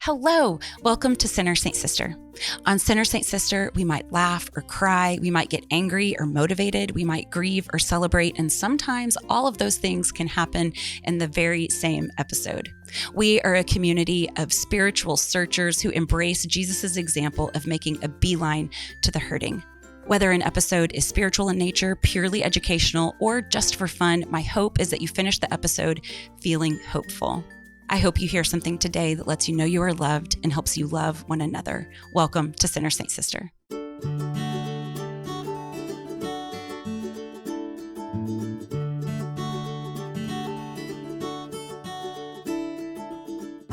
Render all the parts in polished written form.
Hello, welcome to Sinner Saint Sister. On Sinner Saint Sister, we might laugh or cry, we might get angry or motivated, we might grieve or celebrate, and sometimes all of those things can happen in the very same episode. We are a community of spiritual searchers who embrace Jesus' example of making a beeline to the hurting. Whether an episode is spiritual in nature, purely educational, or just for fun, my hope is that you finish the episode feeling hopeful. I hope you hear something today that lets you know you are loved and helps you love one another. Welcome to Sinner Saint Sister.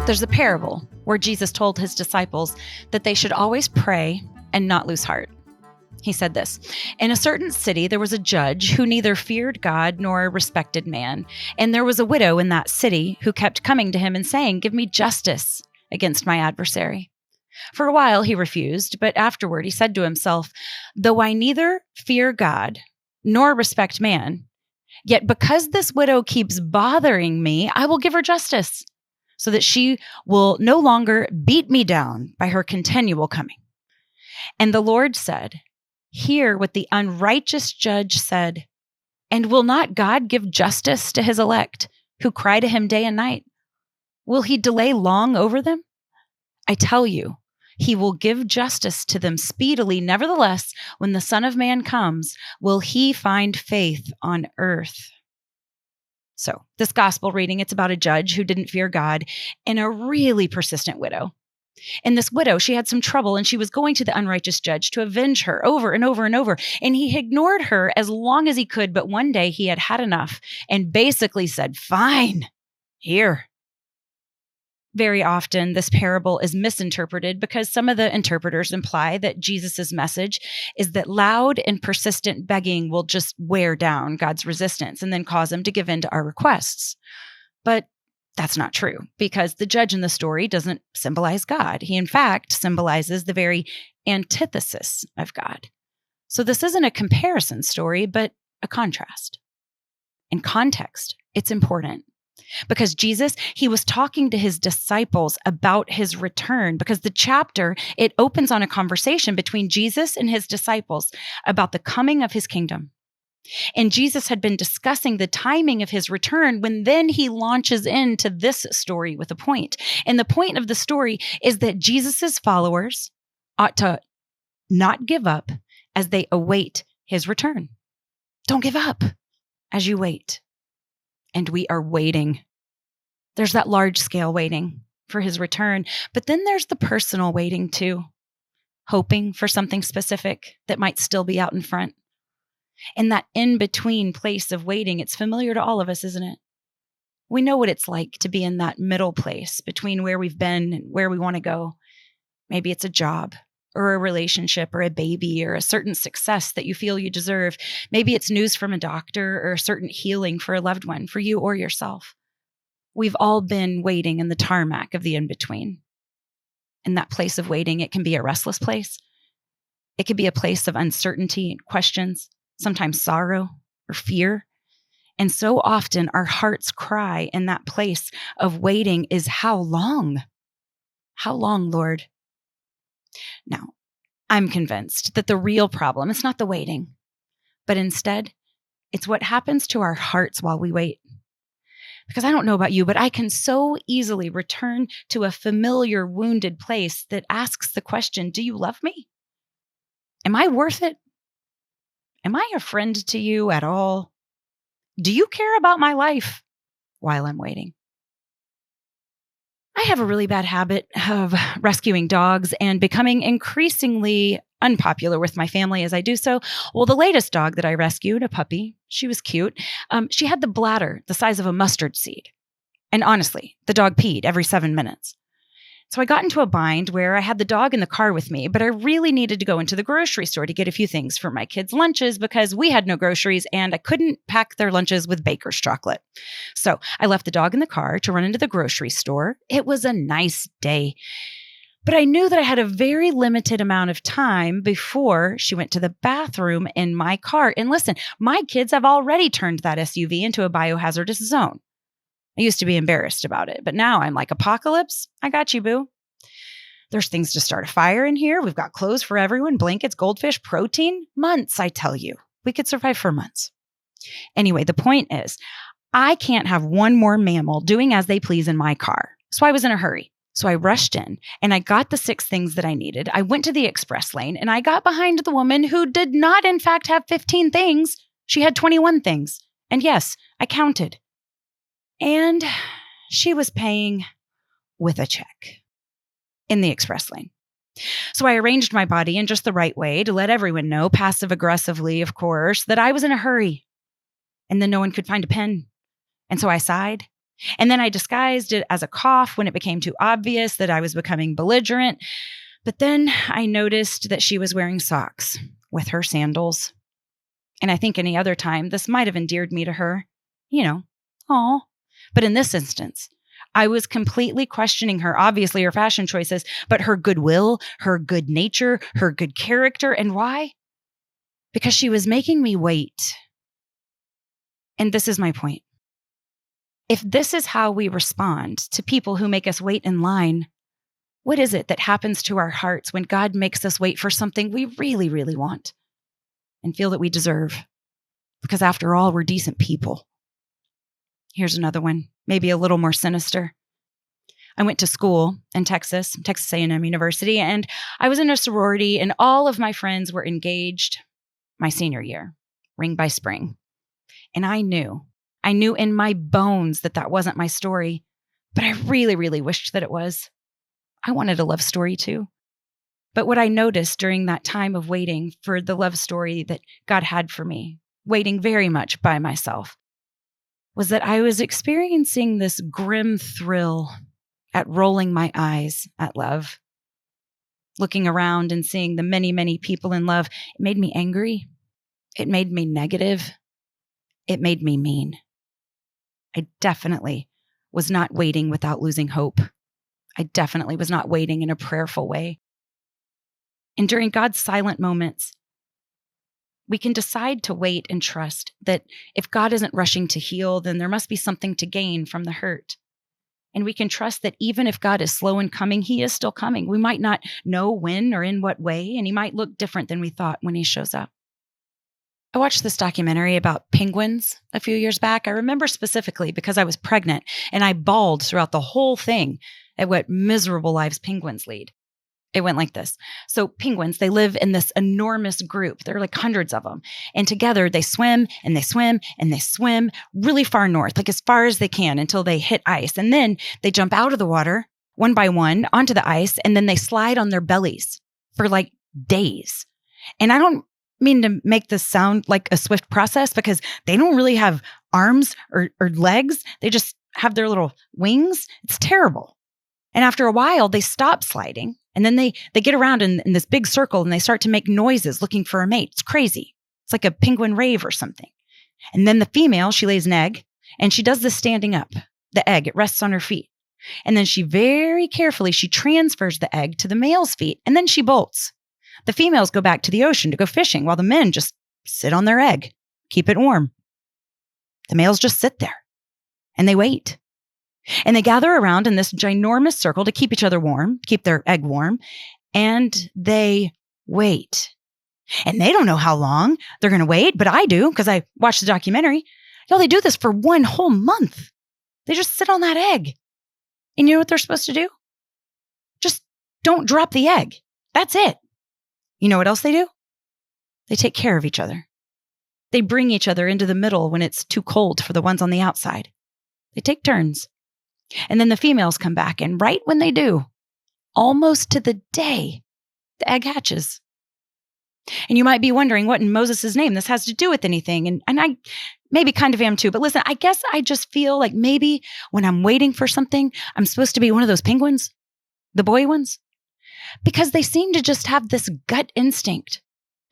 There's a parable where Jesus told his disciples that they should always pray and not lose heart. He said this, "In a certain city, there was a judge who neither feared God nor respected man. And there was a widow in that city who kept coming to him and saying, 'Give me justice against my adversary.' For a while he refused, but afterward he said to himself, 'Though I neither fear God nor respect man, yet because this widow keeps bothering me, I will give her justice, so that she will no longer beat me down by her continual coming.' And the Lord said, 'Hear what the unrighteous judge said. And will not God give justice to his elect, who cry to him day and night? Will he delay long over them? I tell you, he will give justice to them speedily. Nevertheless, when the Son of Man comes, will he find faith on earth?'" So this gospel reading, it's about a judge who didn't fear God and a really persistent widow. And this widow, she had some trouble and she was going to the unrighteous judge to avenge her over and over and over. And he ignored her as long as he could. But one day he had had enough and basically said, "Fine, here." Very often this parable is misinterpreted because some of the interpreters imply that Jesus's message is that loud and persistent begging will just wear down God's resistance and then cause him to give in to our requests. But that's not true, because the judge in the story doesn't symbolize God. He, in fact, symbolizes the very antithesis of God. So this isn't a comparison story, but a contrast. In context, it's important because Jesus, he was talking to his disciples about his return, because the chapter, it opens on a conversation between Jesus and his disciples about the coming of his kingdom. And Jesus had been discussing the timing of his return when then he launches into this story with a point. And the point of the story is that Jesus's followers ought to not give up as they await his return. Don't give up as you wait. And we are waiting. There's that large scale waiting for his return, but then there's the personal waiting too, hoping for something specific that might still be out in front. And that in-between place of waiting, it's familiar to all of us, isn't it? We know what it's like to be in that middle place between where we've been and where we want to go. Maybe it's a job or a relationship or a baby or a certain success that you feel you deserve. Maybe it's news from a doctor or a certain healing for a loved one, for you or yourself. We've all been waiting in the tarmac of the in-between. In that place of waiting, it can be a restless place. It could be a place of uncertainty and questions, sometimes sorrow or fear. And so often our heart's cry in that place of waiting is, "How long? How long, Lord?" Now, I'm convinced that the real problem is not the waiting, but instead it's what happens to our hearts while we wait. Because I don't know about you, but I can so easily return to a familiar wounded place that asks the question, "Do you love me? Am I worth it? Am I a friend to you at all? Do you care about my life while I'm waiting?" I have a really bad habit of rescuing dogs and becoming increasingly unpopular with my family as I do so. Well, the latest dog that I rescued, a puppy, she was cute. She had the bladder the size of a mustard seed. And honestly, the dog peed every 7 minutes. So I got into a bind where I had the dog in the car with me, but I really needed to go into the grocery store to get a few things for my kids' lunches because we had no groceries and I couldn't pack their lunches with baker's chocolate. So I left the dog in the car to run into the grocery store. It was a nice day, but I knew that I had a very limited amount of time before she went to the bathroom in my car. And listen, my kids have already turned that SUV into a biohazardous zone. I used to be embarrassed about it, but now I'm like, "Apocalypse? I got you, boo." There's things to start a fire in here. We've got clothes for everyone, blankets, goldfish, protein. Months, I tell you. We could survive for months. Anyway, the point is, I can't have one more mammal doing as they please in my car. So I was in a hurry. So I rushed in and I got the 6 things that I needed. I went to the express lane and I got behind the woman who did not, in fact, have 15 things. She had 21 things. And yes, I counted. And she was paying with a check in the express lane. So I arranged my body in just the right way to let everyone know, passive aggressively, of course, that I was in a hurry. And then no one could find a pen. And so I sighed. And then I disguised it as a cough when it became too obvious that I was becoming belligerent. But then I noticed that she was wearing socks with her sandals. And I think any other time, this might have endeared me to her. Aw. But in this instance, I was completely questioning her, obviously her fashion choices, but her goodwill, her good nature, her good character. And why? Because she was making me wait. And this is my point. If this is how we respond to people who make us wait in line, what is it that happens to our hearts when God makes us wait for something we really, really want and feel that we deserve? Because after all, we're decent people. Here's another one, maybe a little more sinister. I went to school in Texas A&M University, and I was in a sorority, and all of my friends were engaged my senior year, ring by spring. And I knew in my bones that wasn't my story, but I really, really wished that it was. I wanted a love story too. But what I noticed during that time of waiting for the love story that God had for me, waiting very much by myself, was that I was experiencing this grim thrill at rolling my eyes at love. Looking around and seeing the many, many people in love, it made me angry. It made me negative. It made me mean. I definitely was not waiting without losing hope. I definitely was not waiting in a prayerful way. And during God's silent moments, we can decide to wait and trust that if God isn't rushing to heal, then there must be something to gain from the hurt. And we can trust that even if God is slow in coming, he is still coming. We might not know when or in what way, and he might look different than we thought when he shows up. I watched this documentary about penguins a few years back. I remember specifically because I was pregnant and I bawled throughout the whole thing at what miserable lives penguins lead. It went like this. So penguins, they live in this enormous group. There are like hundreds of them. And together they swim and they swim and they swim really far north, like as far as they can until they hit ice. And then they jump out of the water one by one onto the ice, and then they slide on their bellies for like days. And I don't mean to make this sound like a swift process because they don't really have arms or legs. They just have their little wings. It's terrible. And after a while, they stop sliding. And then they get around in this big circle and they start to make noises looking for a mate. It's crazy. It's like a penguin rave or something. And then the female, she lays an egg and she does this standing up. The egg, it rests on her feet. And then she very carefully, she transfers the egg to the male's feet and then she bolts. The females go back to the ocean to go fishing while the men just sit on their egg, keep it warm. The males just sit there and they wait. And they gather around in this ginormous circle to keep each other warm, keep their egg warm, and they wait. And they don't know how long they're going to wait, but I do because I watched the documentary. They do this for 1 whole month. They just sit on that egg. And you know what they're supposed to do? Just don't drop the egg. That's it. You know what else they do? They take care of each other. They bring each other into the middle when it's too cold for the ones on the outside. They take turns. And then the females come back, and right when they do, almost to the day, the egg hatches. And you might be wondering what in Moses' name this has to do with anything. And I maybe kind of am too. But listen, I guess I just feel like maybe when I'm waiting for something, I'm supposed to be one of those penguins, the boy ones, because they seem to just have this gut instinct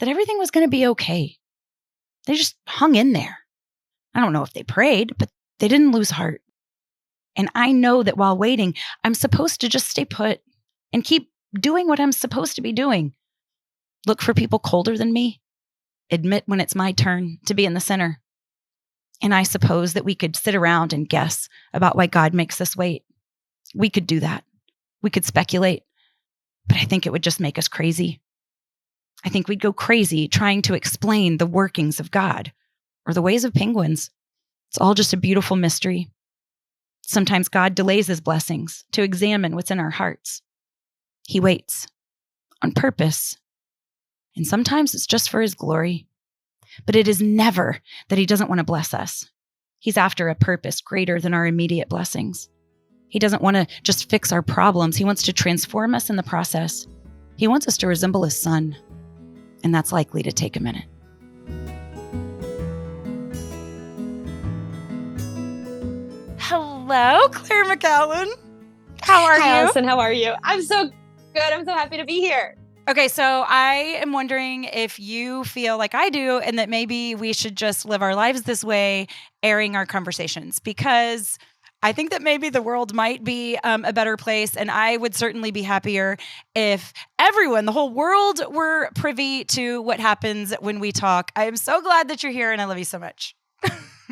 that everything was going to be okay. They just hung in there. I don't know if they prayed, but they didn't lose heart. And I know that while waiting, I'm supposed to just stay put and keep doing what I'm supposed to be doing. Look for people colder than me. Admit when it's my turn to be in the center. And I suppose that we could sit around and guess about why God makes us wait. We could do that. We could speculate. but I think it would just make us crazy. I think we'd go crazy trying to explain the workings of God or the ways of penguins. It's all just a beautiful mystery. Sometimes God delays his blessings to examine what's in our hearts. He waits on purpose. And sometimes it's just for his glory. But it is never that he doesn't want to bless us. He's after a purpose greater than our immediate blessings. He doesn't want to just fix our problems. He wants to transform us in the process. He wants us to resemble his son. And that's likely to take a minute. Hello, Clare McCallan. How are you? Hi, Allison. How are you? I'm so good. I'm so happy to be here. Okay, so I am wondering if you feel like I do and that maybe we should just live our lives this way, airing our conversations, because I think that maybe the world might be a better place, and I would certainly be happier if everyone, the whole world, were privy to what happens when we talk. I am so glad that you're here, and I love you so much.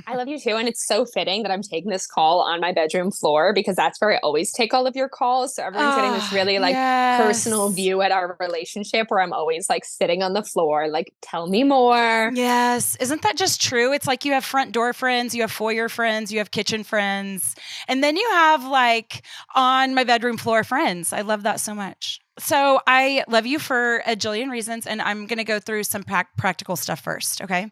I love you too. And it's so fitting that I'm taking this call on my bedroom floor because that's where I always take all of your calls. So everyone's getting this really personal view at our relationship where I'm always like sitting on the floor, like, tell me more. Yes. Isn't that just true? It's like you have front door friends, you have foyer friends, you have kitchen friends, and then you have like on my bedroom floor friends. I love that so much. So I love you for a jillion reasons, and I'm going to go through some practical stuff first. Okay.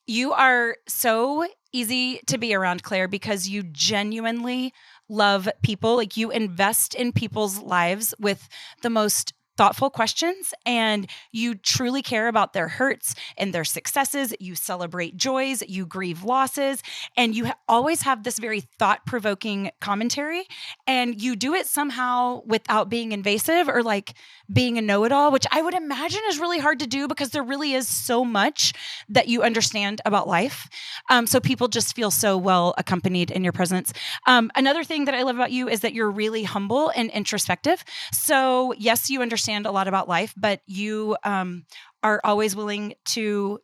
You are so easy to be around, Clare, because you genuinely love people. Like, you invest in people's lives with the most thoughtful questions, and you truly care about their hurts and their successes. You celebrate joys, you grieve losses, and you always have this very thought-provoking commentary, and you do it somehow without being invasive or like being a know-it-all, which I would imagine is really hard to do because there really is so much that you understand about life. So people just feel so well accompanied in your presence. Another thing that I love about you is that you're really humble and introspective. So yes, you understand a lot about life, but you are always willing to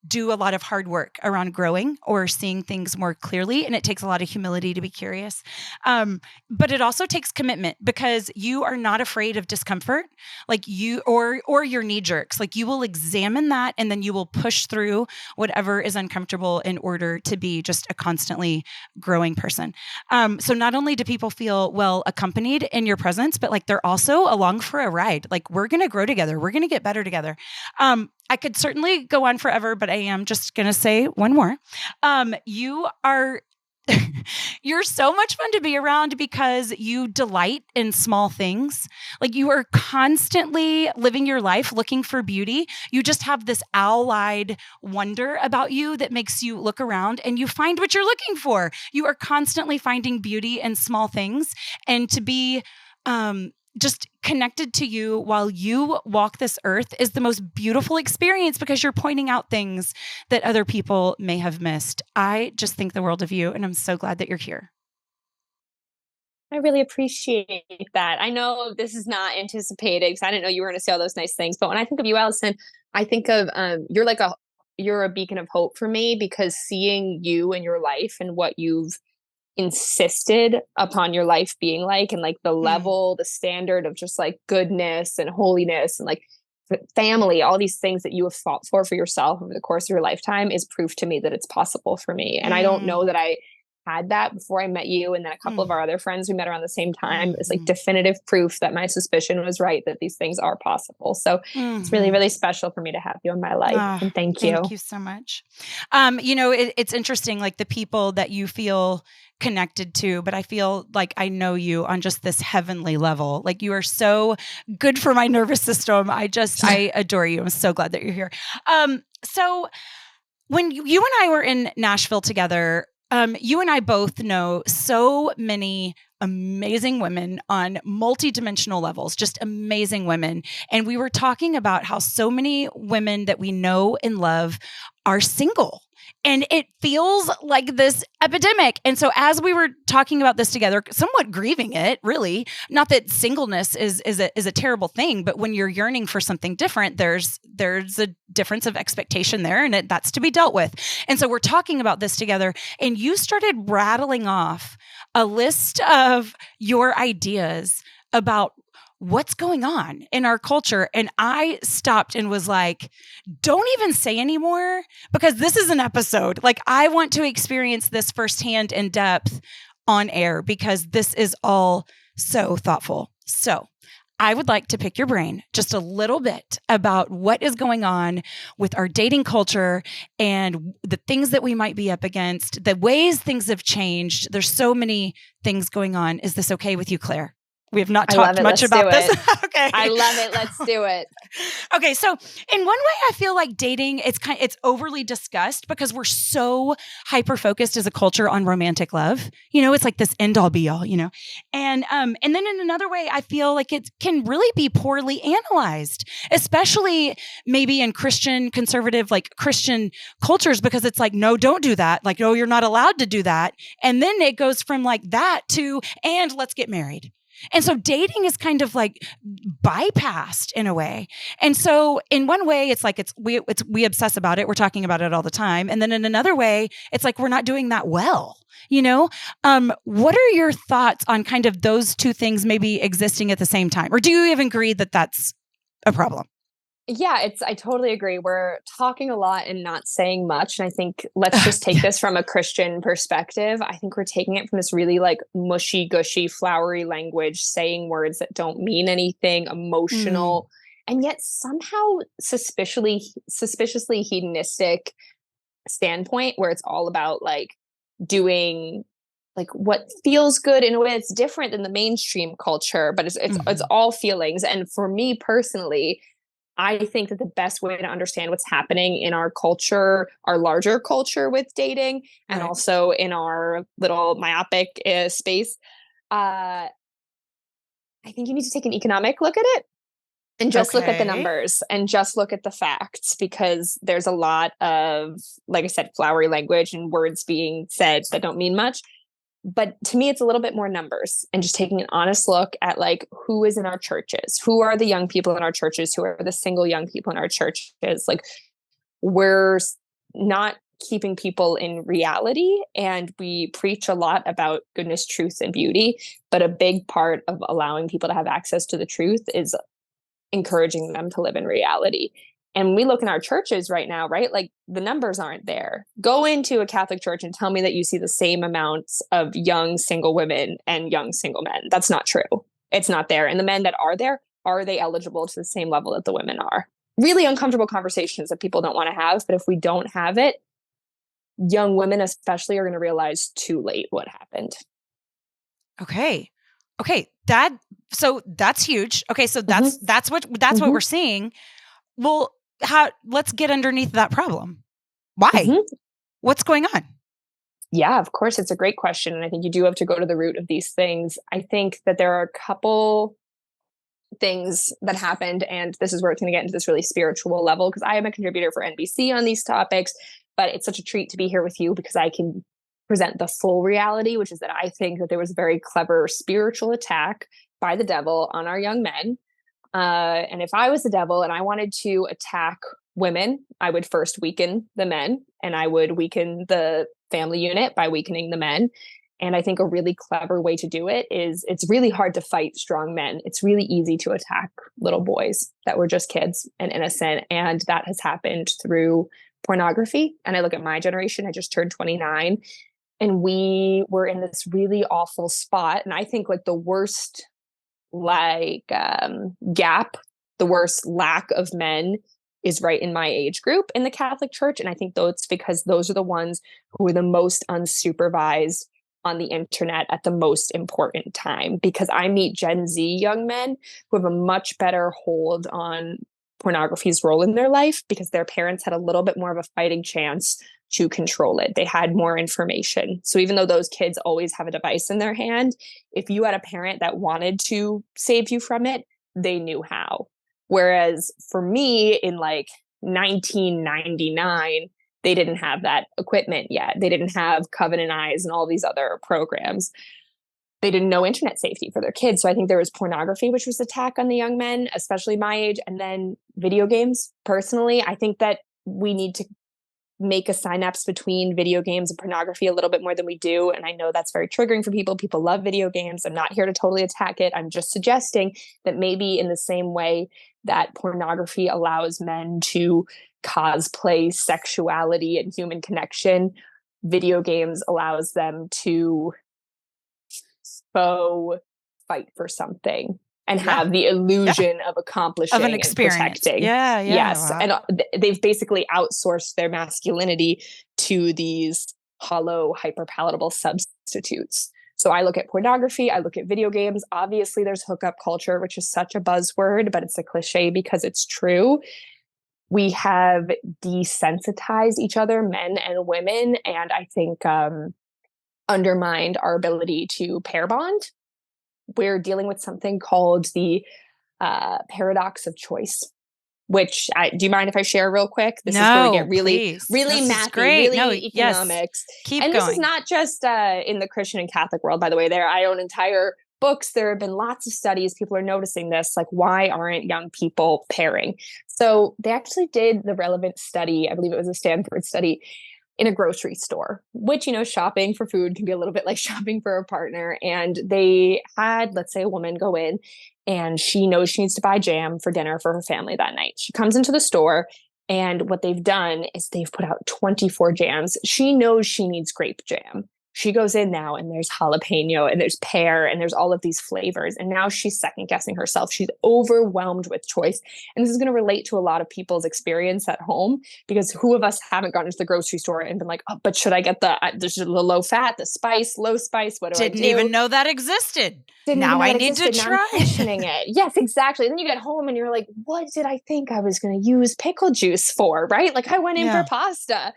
do a lot of hard work around growing or seeing things more clearly. And it takes a lot of humility to be curious. But it also takes commitment because you are not afraid of discomfort, like you, or your knee jerks. Like, you will examine that and then you will push through whatever is uncomfortable in order to be just a constantly growing person. So not only do people feel well accompanied in your presence, but like they're also along for a ride. Like, we're going to grow together. We're going to get better together. I could certainly go on forever, but I am just going to say one more. You are, you're so much fun to be around because you delight in small things. Like, you are constantly living your life looking for beauty. You just have this owl-eyed wonder about you that makes you look around and you find what you're looking for. You are constantly finding beauty in small things, and to be, just connected to you while you walk this earth is the most beautiful experience because you're pointing out things that other people may have missed. I just think the world of you, and I'm so glad that you're here. I really appreciate that. I know this is not anticipated because I didn't know you were going to say all those nice things. But when I think of you, Allison, I think of you're a beacon of hope for me because seeing you and your life and what you've insisted upon your life being like, and like the level, the standard of just like goodness and holiness and like family, all these things that you have fought for yourself over the course of your lifetime is proof to me that it's possible for me. And I don't know that I had that before I met you. And then a couple of our other friends we met around the same time. It's like definitive proof that my suspicion was right, that these things are possible. So it's really, really special for me to have you in my life. And thank you. Thank you so much. It's interesting, like the people that you feel connected to, but I feel like I know you on just this heavenly level. Like, you are so good for my nervous system. I adore you. I'm so glad that you're here. So when you and I were in Nashville together, you and I both know so many amazing women on multidimensional levels, just amazing women. And we were talking about how so many women that we know and love are single. And it feels like this epidemic. And so as we were talking about this together, somewhat grieving it, really, not that singleness is a terrible thing, but when you're yearning for something different, there's a difference of expectation there, and that's to be dealt with. And so we're talking about this together, and you started rattling off a list of your ideas about what's going on in our culture? And I stopped and was like, don't even say anymore, because this is an episode. Like, I want to experience this firsthand in depth on air, because this is all so thoughtful. So I would like to pick your brain just a little bit about what is going on with our dating culture and the things that we might be up against, the ways things have changed. There's so many things going on. Is this okay with you, Claire? We have not talked much about this. Okay. I love it. Let's do it. Okay. So in one way, I feel like dating, it's overly discussed because we're so hyper-focused as a culture on romantic love. It's like this end all be all, and then in another way, I feel like it can really be poorly analyzed, especially maybe in Christian conservative, like Christian cultures, because it's like, no, don't do that. Like, no, you're not allowed to do that. And then it goes from like that to, and let's get married. And so dating is kind of like bypassed in a way. And so in one way, it's like we obsess about it. We're talking about it all the time. And then in another way, it's like we're not doing that well. What are your thoughts on kind of those two things maybe existing at the same time? Or do you even agree that that's a problem? Yeah, I totally agree. We're talking a lot and not saying much. And I think let's just take this from a Christian perspective. I think we're taking it from this really like mushy, gushy, flowery language, saying words that don't mean anything, emotional, and yet somehow suspiciously hedonistic standpoint, where it's all about like doing like what feels good in a way that's different than the mainstream culture, but it's all feelings. And for me personally, I think that the best way to understand what's happening in our culture, our larger culture with dating, and also in our little myopic space, I think you need to take an economic look at it and just look at the numbers and just look at the facts, because there's a lot of, like I said, flowery language and words being said that don't mean much. But to me, it's a little bit more numbers and just taking an honest look at like who is in our churches, who are the young people in our churches, who are the single young people in our churches. Like, we're not keeping people in reality, and we preach a lot about goodness, truth, and beauty. But a big part of allowing people to have access to the truth is encouraging them to live in reality. And we look in our churches right now, right? Like, the numbers aren't there. Go into a Catholic church and tell me that you see the same amounts of young single women and young single men. That's not true. It's not there. And the men that are there, are they eligible to the same level that the women are? Really uncomfortable conversations that people don't want to have. But if we don't have it, young women especially are going to realize too late what happened. Okay. So that's huge. Okay. So that's what we're seeing. Well, let's get underneath that problem. Why? What's going on? Yeah, of course. It's a great question. And I think you do have to go to the root of these things. I think that there are a couple things that happened, and this is where it's going to get into this really spiritual level, because I am a contributor for NBC on these topics, but it's such a treat to be here with you because I can present the full reality, which is that I think that there was a very clever spiritual attack by the devil on our young men. And if I was the devil and I wanted to attack women, I would first weaken the men, and I would weaken the family unit by weakening the men. And I think a really clever way to do it is, it's really hard to fight strong men. It's really easy to attack little boys that were just kids and innocent. And that has happened through pornography. And I look at my generation, I just turned 29, and we were in this really awful spot. And I think like the worst gap, the worst lack of men is right in my age group in the Catholic Church. And I think it's because those are the ones who are the most unsupervised on the internet at the most important time. Because I meet Gen Z young men who have a much better hold on pornography's role in their life, because their parents had a little bit more of a fighting chance to control it. They had more information. So even though those kids always have a device in their hand, if you had a parent that wanted to save you from it, they knew how. Whereas for me in like 1999, they didn't have that equipment yet. They didn't have Covenant Eyes and all these other programs. They didn't know internet safety for their kids. So I think there was pornography, which was attack on the young men, especially my age, and then video games. Personally, I think that we need make a synapse between video games and pornography a little bit more than we do. And I know that's very triggering for people. People love video games. I'm not here to totally attack it. I'm just suggesting that maybe in the same way that pornography allows men to cosplay sexuality and human connection, video games allows them to fight for something and have the illusion of accomplishing of an experience. And protecting. Yeah. Yes. Wow. And they've basically outsourced their masculinity to these hollow, hyperpalatable substitutes. So I look at pornography, I look at video games. Obviously, there's hookup culture, which is such a buzzword, but it's a cliche because it's true. We have desensitized each other, men and women, and I think undermined our ability to pair bond. We're dealing with something called the paradox of choice, which do you mind if I share real quick? This is where we get really mathy, really economics. Keep and going. This is not just in the Christian and Catholic world, by the way. I own entire books. There have been lots of studies. People are noticing this, like, why aren't young people pairing? So they actually did the relevant study. I believe it was a Stanford study in a grocery store, which, shopping for food can be a little bit like shopping for a partner. And they had, let's say, a woman go in and she knows she needs to buy jam for dinner for her family that night. She comes into the store, and what they've done is they've put out 24 jams. She knows she needs grape jam. She goes in now and there's jalapeno and there's pear and there's all of these flavors. And now she's second guessing herself. She's overwhelmed with choice. And this is going to relate to a lot of people's experience at home, because who of us haven't gone into the grocery store and been like, oh, but should I get the low fat, the spice, low spice? What do I do? Didn't even know that existed. Now I need to try. Now I'm questioning it. Yes, exactly. Then you get home and you're like, what did I think I was going to use pickle juice for? Right? Like, I went in for pasta.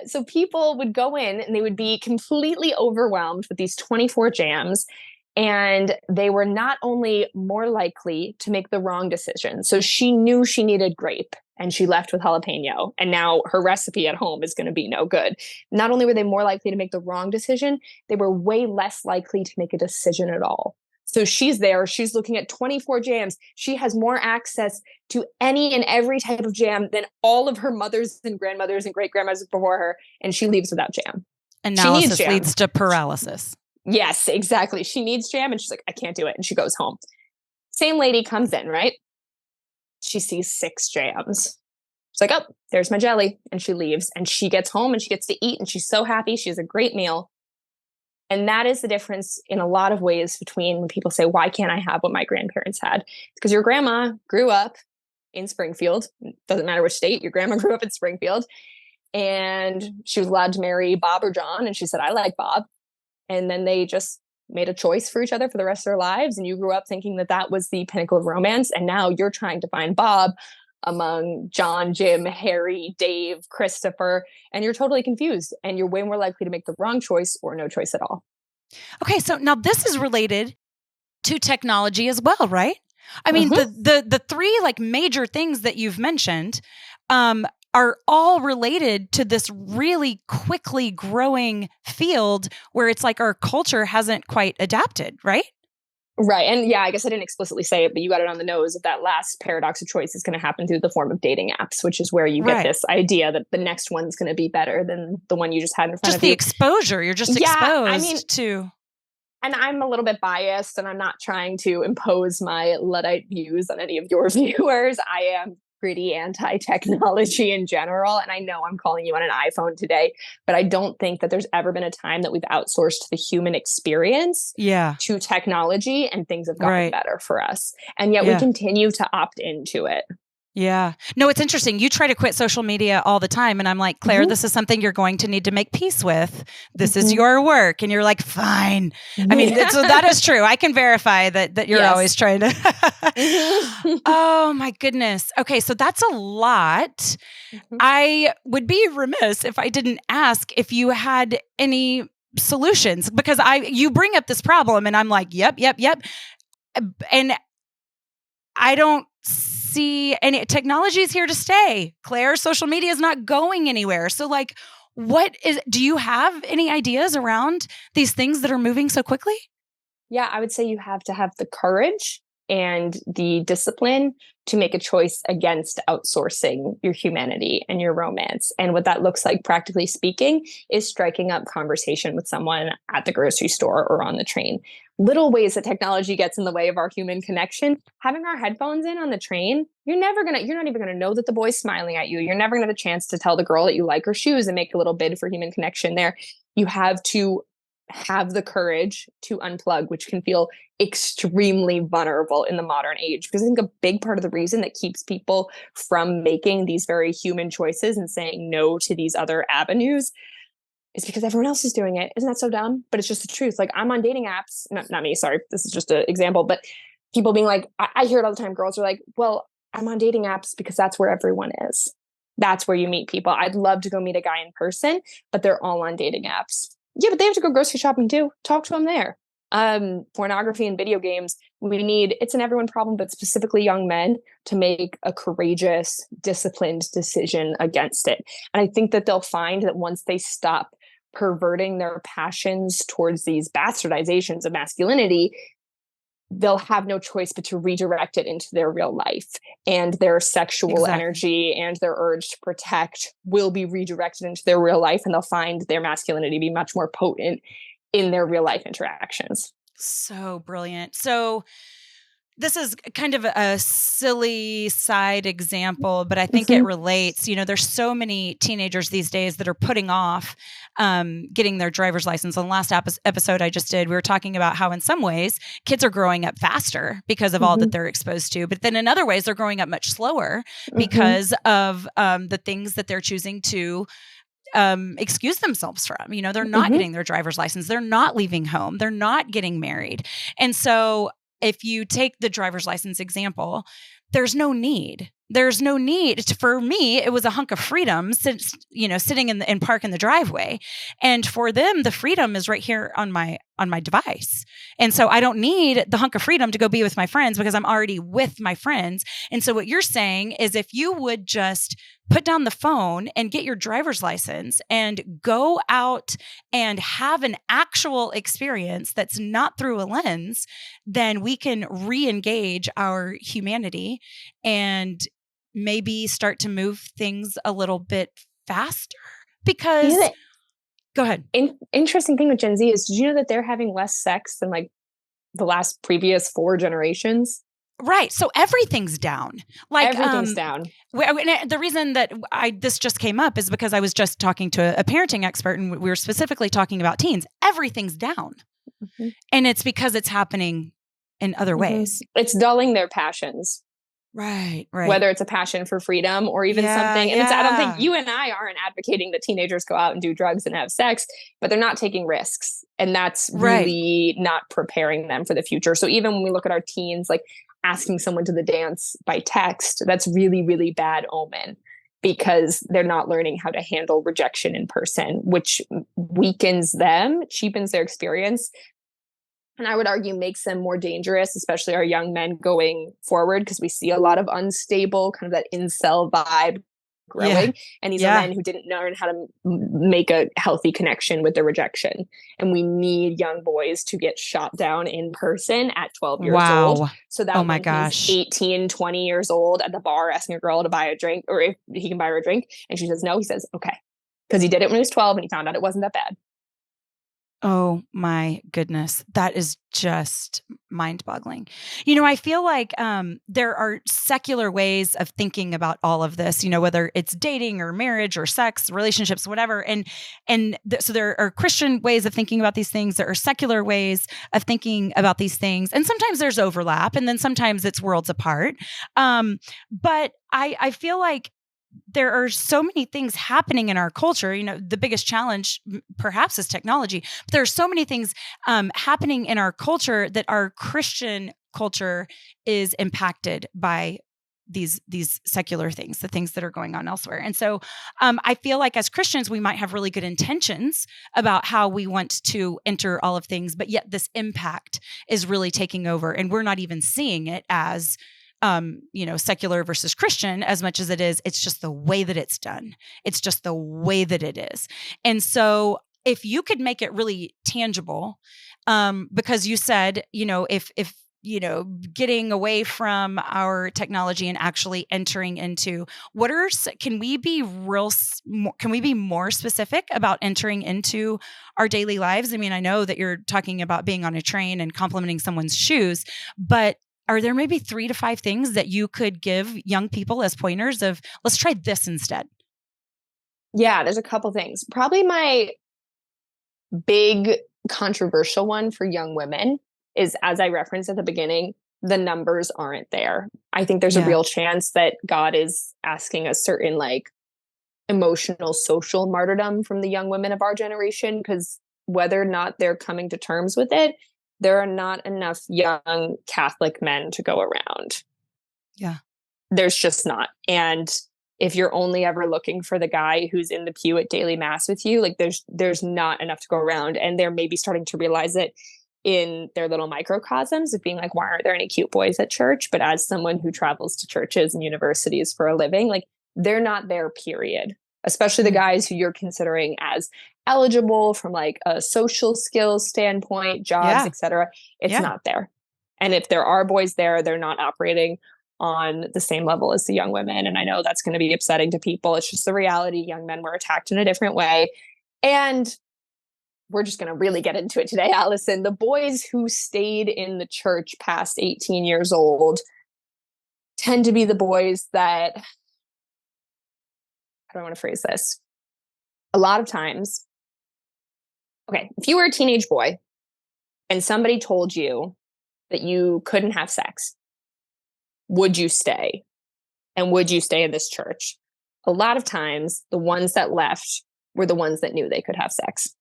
So people would go in and they would be completely overwhelmed with these 24 jams, and they were not only more likely to make the wrong decision. So she knew she needed grape and she left with jalapeno, and now her recipe at home is going to be no good. Not only were they more likely to make the wrong decision, they were way less likely to make a decision at all. So she's there, she's looking at 24 jams. She has more access to any and every type of jam than all of her mothers and grandmothers and great grandmothers before her. And she leaves without jam. Analysis leads to paralysis. Yes, exactly. She needs jam and she's like, I can't do it. And she goes home. Same lady comes in, right? She sees 6 jams. She's like, oh, there's my jelly. And she leaves, and she gets home and she gets to eat, and she's so happy. She has a great meal. And that is the difference in a lot of ways between when people say, why can't I have what my grandparents had? Because your grandma grew up in Springfield. Doesn't matter which state, your grandma grew up in Springfield. And she was allowed to marry Bob or John. And she said, I like Bob. And then they just made a choice for each other for the rest of their lives. And you grew up thinking that that was the pinnacle of romance. And now you're trying to find Bob among John, Jim, Harry, Dave, Christopher, and you're totally confused, and you're way more likely to make the wrong choice or no choice at all. Okay, so now this is related to technology as well, right? I mean, the 3 like major things that you've mentioned are all related to this really quickly growing field where it's like our culture hasn't quite adapted, right? Right. And yeah, I guess I didn't explicitly say it, but you got it on the nose that that last paradox of choice is going to happen through the form of dating apps, which is where you get this idea that the next one's going to be better than the one you just had in front of you. Just the exposure. You're just exposed to. And I'm a little bit biased, and I'm not trying to impose my Luddite views on any of your viewers. I am pretty anti-technology in general. And I know I'm calling you on an iPhone today, but I don't think that there's ever been a time that we've outsourced the human experience to technology and things have gotten better for us. And yet we continue to opt into it. Yeah. No, it's interesting. You try to quit social media all the time. And I'm like, Claire, this is something you're going to need to make peace with. This is your work. And you're like, fine. I mean, so that is true. I can verify that you're always trying to. Oh, my goodness. Okay. So that's a lot. I would be remiss if I didn't ask if you had any solutions, because you bring up this problem and I'm like, yep. And I don't see any. Technology is here to stay, Claire. Social media is not going anywhere. So like, do you have any ideas around these things that are moving so quickly? Yeah, I would say you have to have the courage and the discipline to make a choice against outsourcing your humanity and your romance. And what that looks like, practically speaking, is striking up conversation with someone at the grocery store or on the train. Little ways that technology gets in the way of our human connection. Having our headphones in on the train, you're not even gonna know that the boy's smiling at you. You're never gonna have a chance to tell the girl that you like her shoes and make a little bid for human connection there. You have to have the courage to unplug, which can feel extremely vulnerable in the modern age. Because I think a big part of the reason that keeps people from making these very human choices and saying no to these other avenues is because everyone else is doing it. Isn't that so dumb? But it's just the truth. Like, I'm on dating apps, not me, sorry, this is just an example, but people being like, I hear it all the time. Girls are like, well, I'm on dating apps because that's where everyone is. That's where you meet people. I'd love to go meet a guy in person, but they're all on dating apps. Yeah, but they have to go grocery shopping too. Talk to them there. Pornography and video games, it's an everyone problem, but specifically young men, to make a courageous, disciplined decision against it. And I think that they'll find that once they stop perverting their passions towards these bastardizations of masculinity, they'll have no choice but to redirect it into their real life, and their sexual energy and their urge to protect will be redirected into their real life, and they'll find their masculinity be much more potent in their real life interactions. So brilliant. So this is kind of a silly side example, but I think it relates. There's so many teenagers these days that are putting off getting their driver's license. On the last episode I just did, we were talking about how in some ways kids are growing up faster because of all that they're exposed to. But then in other ways, they're growing up much slower because of the things that they're choosing to excuse themselves from. They're not getting their driver's license. They're not leaving home. They're not getting married. And so if you take the driver's license example, there's no need. There's no need for me. It was a hunk of freedom, sitting in park in the driveway. And for them, the freedom is right here on my device. And so I don't need the hunk of freedom to go be with my friends because I'm already with my friends. And so what you're saying is, if you would just put down the phone and get your driver's license and go out and have an actual experience that's not through a lens, then we can re-engage our humanity and maybe start to move things a little bit faster. Because go ahead. Interesting thing with Gen Z is, did you know that they're having less sex than like the last previous 4 generations? Right. So everything's down. Like everything's down. The reason that this just came up is because I was just talking to a parenting expert, and we were specifically talking about teens. Everything's down. And it's because it's happening in other ways. It's dulling their passions. Right. Whether it's a passion for freedom or even something. And I don't think you and I aren't advocating that teenagers go out and do drugs and have sex, but they're not taking risks. And that's really not preparing them for the future. So even when we look at our teens, like asking someone to the dance by text, that's really, really bad omen, because they're not learning how to handle rejection in person, which weakens them, cheapens their experience. And I would argue makes them more dangerous, especially our young men going forward, because we see a lot of unstable, kind of that incel vibe growing. And these are men who didn't learn how to make a healthy connection with the rejection. And we need young boys to get shot down in person at 12 years old. So that when he's 18, 20 years old at the bar asking a girl to buy a drink, or if he can buy her a drink, and she says no, he says, okay. Because he did it when he was 12 and he found out it wasn't that bad. Oh my goodness. That is just mind-boggling. I feel like there are secular ways of thinking about all of this, whether it's dating or marriage or sex, relationships, whatever. So there are Christian ways of thinking about these things. There are secular ways of thinking about these things. And sometimes there's overlap, and then sometimes it's worlds apart. But I feel like there are so many things happening in our culture. The biggest challenge perhaps is technology, but there are so many things happening in our culture that our Christian culture is impacted by these secular things, the things that are going on elsewhere. And so I feel like as Christians, we might have really good intentions about how we want to enter all of things, but yet this impact is really taking over, and we're not even seeing it as secular versus Christian as much as it's just the way that it's done. It's just the way that it is. And so if you could make it really tangible, because you said, if getting away from our technology and actually entering into can we be more specific about entering into our daily lives? I mean, I know that you're talking about being on a train and complimenting someone's shoes, but are there maybe 3 to 5 things that you could give young people as pointers of, let's try this instead? Yeah, there's a couple things. Probably my big controversial one for young women is, as I referenced at the beginning, the numbers aren't there. I think there's a real chance that God is asking a certain like emotional, social martyrdom from the young women of our generation, because whether or not they're coming to terms with it, there are not enough young Catholic men to go around. Yeah. There's just not. And if you're only ever looking for the guy who's in the pew at daily mass with you, like there's not enough to go around. And they're maybe starting to realize it in their little microcosms of being like, why aren't there any cute boys at church? But as someone who travels to churches and universities for a living, like they're not there, period. Especially the guys who you're considering as eligible from like a social skills standpoint, jobs, etc. It's not there. And if there are boys there, they're not operating on the same level as the young women. And I know that's going to be upsetting to people. It's just the reality. Young men were attacked in a different way. And we're just going to really get into it today, Allison. The boys who stayed in the church past 18 years old tend to be the boys that, how do I want to phrase this? A lot of times, okay, if you were a teenage boy and somebody told you that you couldn't have sex, would you stay? And would you stay in this church? A lot of times, the ones that left were the ones that knew they could have sex.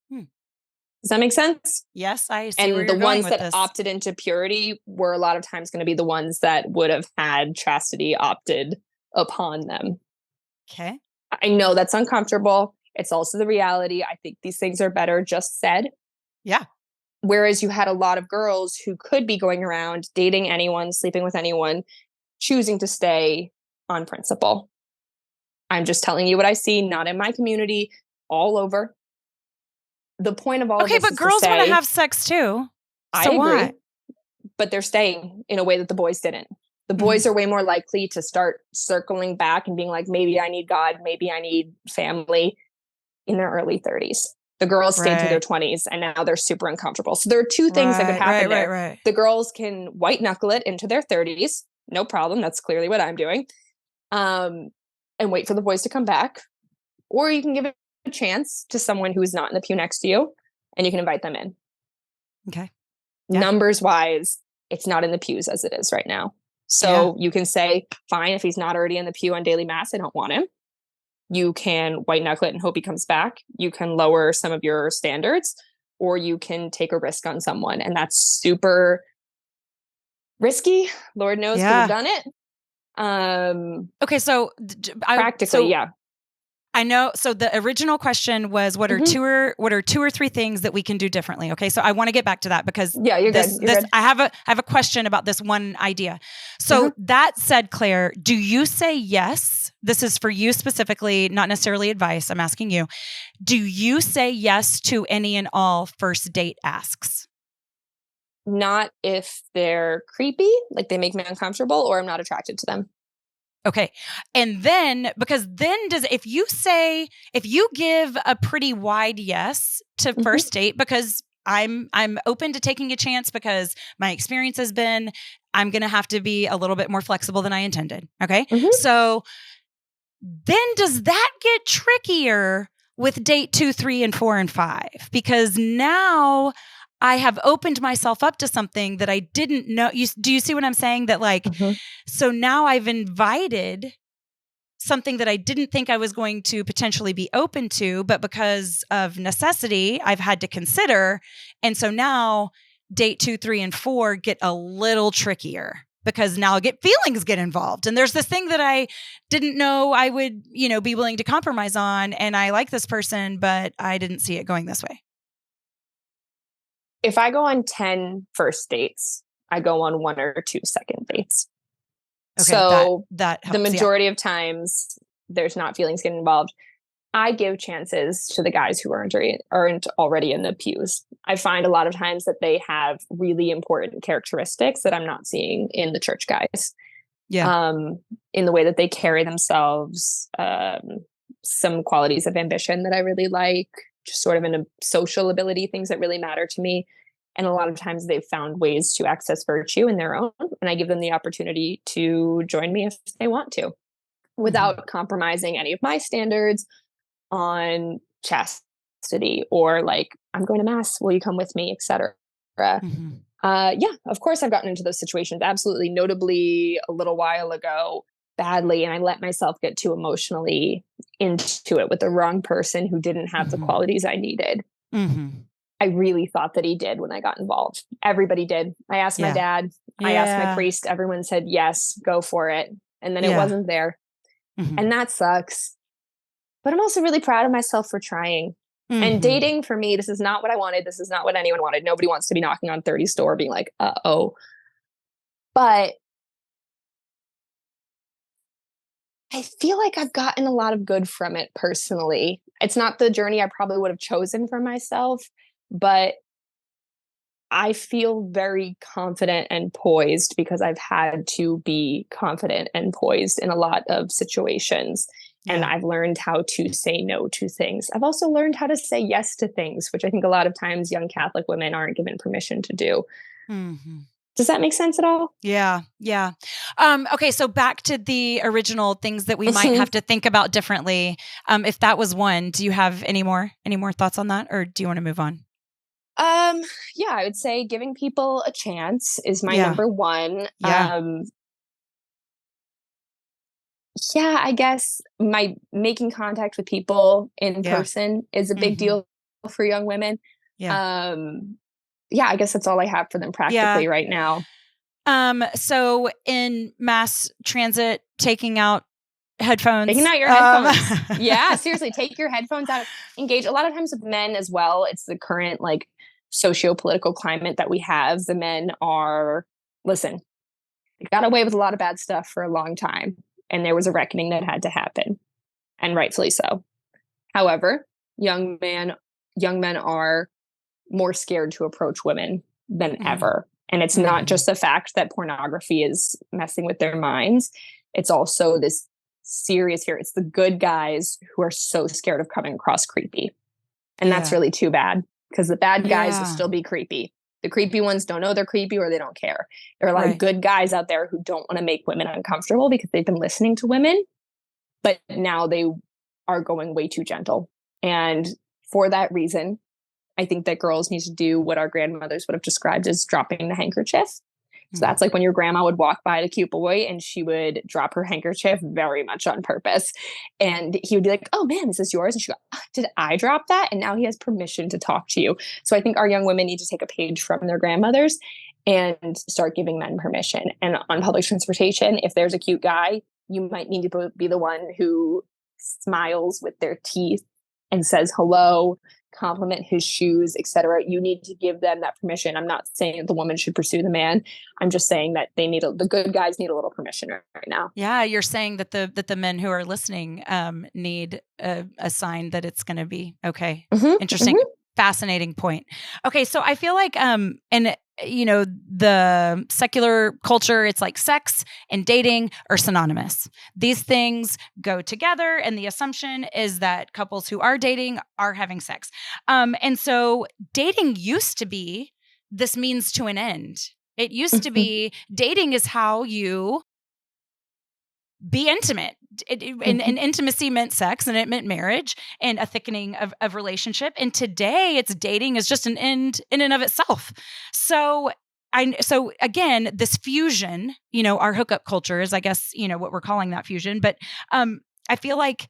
Does that make sense? Yes, I see. And the ones that opted into purity were a lot of times going to be the ones that would have had chastity opted upon them. Okay. I know that's uncomfortable. It's also the reality. I think these things are better just said. Yeah. Whereas you had a lot of girls who could be going around dating anyone, sleeping with anyone, choosing to stay on principle. I'm just telling you what I see, not in my community, all over. The point of all of this but is girls to say, want to have sex too. I So agree, what? but they're staying in a way that the boys didn't. The boys are way more likely to start circling back and being like, maybe I need God, maybe I need family in their early 30s. The girls stay into their 20s and now they're super uncomfortable. So there are two things that could happen there. Right. The girls can white knuckle it into their 30s. No problem. That's clearly what I'm doing. And wait for the boys to come back. Or you can give it a chance to someone who is not in the pew next to you and you can invite them in. Okay. Yeah. Numbers wise, it's not in the pews as it is right now. So you can say, fine, if he's not already in the pew on daily mass, I don't want him. You can white knuckle it and hope he comes back. You can lower some of your standards, or you can take a risk on someone. And that's super risky. Lord knows who's done it. Okay. So practically, I know. So the original question was, what are two or three things that we can do differently? Okay. So I want to get back to that because you're good. I have a question about this one idea. So that said, Claire, do you say yes? This is for you specifically, not necessarily advice. I'm asking you. Do you say yes to any and all first date asks? Not if they're creepy, like they make me uncomfortable, or I'm not attracted to them. Okay. And then, because then if you give a pretty wide yes to first date, because I'm open to taking a chance because my experience has been, I'm going to have to be a little bit more flexible than I intended. Okay. So then does that get trickier with date 2, 3, and 4, and 5? Because now I have opened myself up to something that I didn't know. Do you see what I'm saying? That like, so now I've invited something that I didn't think I was going to potentially be open to, but because of necessity, I've had to consider. And so now date 2, 3, and 4 get a little trickier because now feelings get involved. And there's this thing that I didn't know I would, be willing to compromise on. And I like this person, but I didn't see it going this way. If I go on 10 first dates, I go on 1 or 2 second dates. Okay, so that helps, the majority of times there's not feelings getting involved. I give chances to the guys who aren't already in the pews. I find a lot of times that they have really important characteristics that I'm not seeing in the church guys. Yeah. In the way that they carry themselves, some qualities of ambition that I really like, just sort of in a social ability, things that really matter to me. And a lot of times they've found ways to access virtue in their own, and I give them the opportunity to join me if they want to, without compromising any of my standards on chastity or like, I'm going to mass, will you come with me, etc. Yeah, of course I've gotten into those situations, absolutely, notably a little while ago, badly, and I let myself get too emotionally into it with the wrong person who didn't have the qualities I needed. I really thought that he did when I got involved. Everybody did. I asked my dad, I asked my priest, everyone said yes, go for it, and then it wasn't there. And that sucks. But I'm also really proud of myself for trying. And dating, for me, this is not what I wanted. This is not what anyone wanted. Nobody wants to be knocking on 30's door being like, uh-oh. But I feel like I've gotten a lot of good from it personally. It's not the journey I probably would have chosen for myself, but I feel very confident and poised because I've had to be confident and poised in a lot of situations. Yeah. And I've learned how to say no to things. I've also learned how to say yes to things, which I think a lot of times young Catholic women aren't given permission to do. Does that make sense at all? Yeah. Yeah. Okay. So back to the original things that we might have to think about differently. If that was one, do you have any more thoughts on that, or do you want to move on? Yeah, I would say giving people a chance is my number one. Yeah, I guess my making contact with people in person is a big deal for young women. Yeah, I guess that's all I have for them practically right now. So in mass transit, taking out your headphones. Yeah, seriously, take your headphones out. Engage. A lot of times with men as well, it's the current like socio-political climate that we have. The men they got away with a lot of bad stuff for a long time. And there was a reckoning that had to happen, and rightfully so. However, young men are more scared to approach women than ever. And it's not just the fact that pornography is messing with their minds. It's also this serious fear. It's the good guys who are so scared of coming across creepy. And that's really too bad, because the bad guys will still be creepy. The creepy ones don't know they're creepy, or they don't care. There are a lot of good guys out there who don't want to make women uncomfortable because they've been listening to women, but now they are going way too gentle. And for that reason, I think that girls need to do what our grandmothers would have described as dropping the handkerchief. So that's like when your grandma would walk by a cute boy and she would drop her handkerchief very much on purpose. And he would be like, oh man, is this yours? And she'd go, did I drop that? And now he has permission to talk to you. So I think our young women need to take a page from their grandmothers and start giving men permission. And on public transportation, if there's a cute guy, you might need to be the one who smiles with their teeth and says hello, compliment his shoes, etc. You need to give them that permission. I'm not saying that the woman should pursue the man. I'm just saying that the good guys need a little permission right now. Yeah, you're saying that the men who are listening need a sign that it's going to be okay. Interesting, fascinating point. Okay, so I feel like the secular culture, it's like sex and dating are synonymous. These things go together, and the assumption is that couples who are dating are having sex. And so dating used to be this means to an end. It used to be dating is how you be intimate. And intimacy meant sex, and it meant marriage and a thickening of relationship. And today it's dating is just an end in and of itself. So again, this fusion, our hookup culture is, I guess, what we're calling that fusion. But I feel like